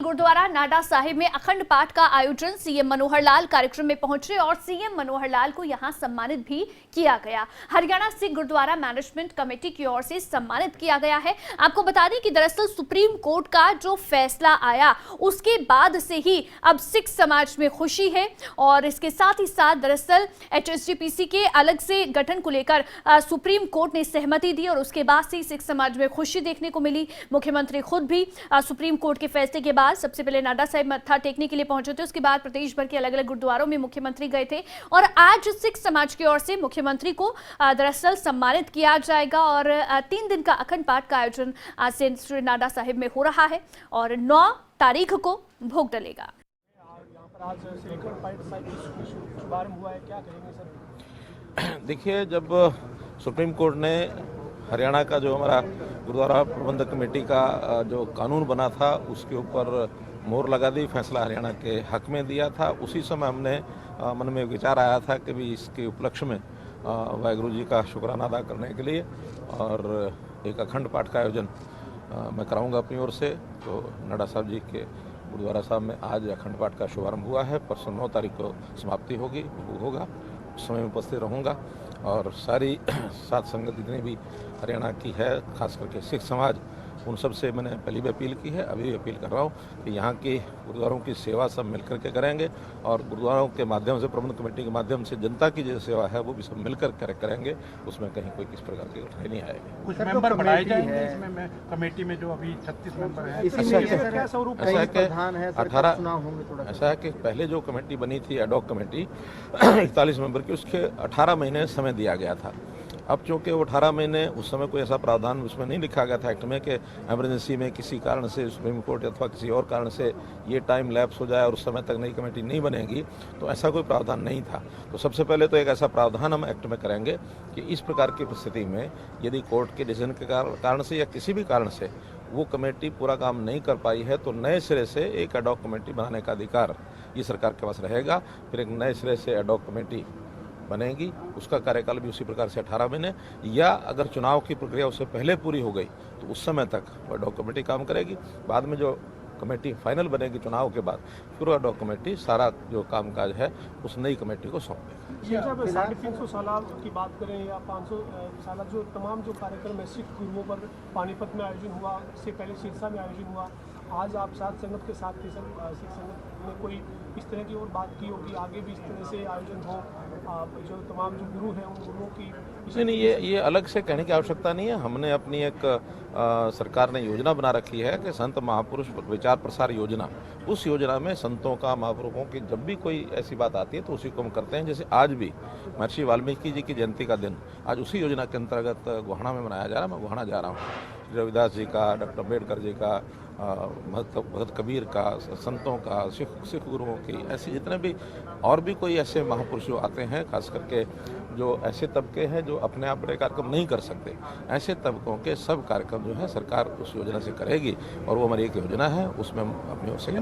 गुरुद्वारा नाडा साहिब में अखंड पाठ का आयोजन सीएम मनोहर लाल कार्यक्रम में पहुंचे और सीएम मनोहर लाल को यहां सम्मानित भी किया गया। हरियाणा सिख गुरुद्वारा मैनेजमेंट कमेटी की ओर से सम्मानित किया गया है। आपको बता दें कि दरअसल सुप्रीम कोर्ट का जो फैसला आया उसके बाद से ही अब सिख समाज में खुशी है और इसके साथ ही साथ दरअसल एचएसजीपीसी के अलग से गठन को लेकर सुप्रीम कोर्ट ने सहमति दी और उसके बाद से सिख समाज में खुशी देखने को मिली। मुख्यमंत्री खुद भी सुप्रीम कोर्ट के फैसले के बाद सबसे पहले नाडा साहिब मत्था टेकने के लिए पहुंचे थे। उसके बाद प्रदेश भर के अलग अलग गुरुद्वारों में मुख्यमंत्री गए थे और आज सिख समाज की ओर से मुख्यमंत्री को दरअसल सम्मानित किया जाएगा और 3 दिन का अखंड पाठ का आयोजन आज से श्री नाडा साहिब में हो रहा है और 9 तारीख को भोग डलेगा। देखिए, जब सुप्रीम कोर्ट ने हरियाणा का जो हमारा गुरुद्वारा प्रबंधक कमेटी का जो कानून बना था उसके ऊपर मोहर लगा दी, फैसला हरियाणा के हक में दिया था, उसी समय हमने मन में विचार आया था कि भी इसके उपलक्ष्य में वाहिगुरु जी का शुक्राना अदा करने के लिए और एक अखंड पाठ का आयोजन मैं कराऊंगा अपनी ओर से। तो नाडा साहब जी के गुरुद्वारा साहब में आज अखंड पाठ का शुभारंभ हुआ है। परसों 9 तारीख को समाप्ति होगा। उस समय में उपस्थित रहूँगा और सारी साथ संगत जितनी भी हरियाणा की है, खास करके सिख समाज, उन सब से मैंने पहले भी अपील की है, अभी भी अपील कर रहा हूँ कि यहाँ की गुरुद्वारों की सेवा सब मिलकर के करेंगे और गुरुद्वारों के माध्यम से, प्रबंध कमेटी के माध्यम से जनता की जो सेवा है वो भी सब मिलकर करेंगे। उसमें कहीं कोई किस प्रकार की कठिनाई नहीं आएगी। कुछ मेंबर बढ़ाए जाएंगे इसमें कमेटी में, जो अभी 36 मेंबर हैं। ऐसा है कि पहले जो कमेटी बनी थी एडॉक कमेटी 41 मेंबर की, उसके 18 महीने समय दिया गया था। अब चूँकि वो 18 महीने, उस समय कोई ऐसा प्रावधान उसमें नहीं लिखा गया था एक्ट में कि इमरजेंसी में किसी कारण से सुप्रीम कोर्ट अथवा किसी और कारण से ये टाइम लैप्स हो जाए और उस समय तक नई कमेटी नहीं बनेगी, तो ऐसा कोई प्रावधान नहीं था। तो सबसे पहले तो एक ऐसा प्रावधान हम एक्ट में करेंगे कि इस प्रकार की परिस्थिति में यदि कोर्ट के डिसीजन के कारण से या किसी भी कारण से वो कमेटी पूरा काम नहीं कर पाई है तो नए सिरे से एक एडॉक कमेटी बनाने का अधिकार ये सरकार के पास रहेगा। फिर एक नए सिरे से एडॉक कमेटी बनेगी, उसका कार्यकाल भी उसी प्रकार से 18 महीने, या अगर चुनाव की प्रक्रिया उससे पहले पूरी हो गई तो उस समय तक वह एडॉक कमेटी काम करेगी। बाद में जो कमेटी फाइनल बनेगी चुनाव के बाद, फिर वह एडॉक कमेटी सारा जो कामकाज है उस नई कमेटी को सौंप देगी। 350 साल की बात करें या 500 साल, जो तमाम जो कार्यक्रम है सिख गुरुओं पर पानीपत में आयोजन हुआ, इससे पहले सिरसा में आयोजन हुआ, आज आप साथ संगत के साथ सिख संगत ने कोई इस तरह की और बात की होगी आगे भी इस तरह से आयोजन हो, जो तमाम जो गुरु हैं उन गुरुओं की नहीं, ये अलग से कहने की आवश्यकता नहीं है। हमने अपनी एक सरकार ने योजना बना रखी है कि संत महापुरुष विचार प्रसार योजना, उस योजना में संतों का, महापुरुषों की जब भी कोई ऐसी बात आती है तो उसी को हम करते हैं। जैसे आज भी महर्षि वाल्मीकि जी की जयंती का दिन आज उसी योजना के अंतर्गत गोहाना में मनाया जा रहा है। मैं गोहाना जा रहा हूँ। रविदास जी का, डॉक्टर अम्बेडकर जी का, भगत कबीर का, संतों का, सिख गुरुओं की, ऐसे जितने भी और भी कोई ऐसे महापुरुष जो आते हैं, खास करके जो ऐसे तबके हैं जो अपने आप बड़े कार्यक्रम नहीं कर सकते, ऐसे तबकों के सब कार्यक्रम जो है सरकार उस योजना से करेगी और वो हमारी एक योजना है, उसमें हम अपनी ओर से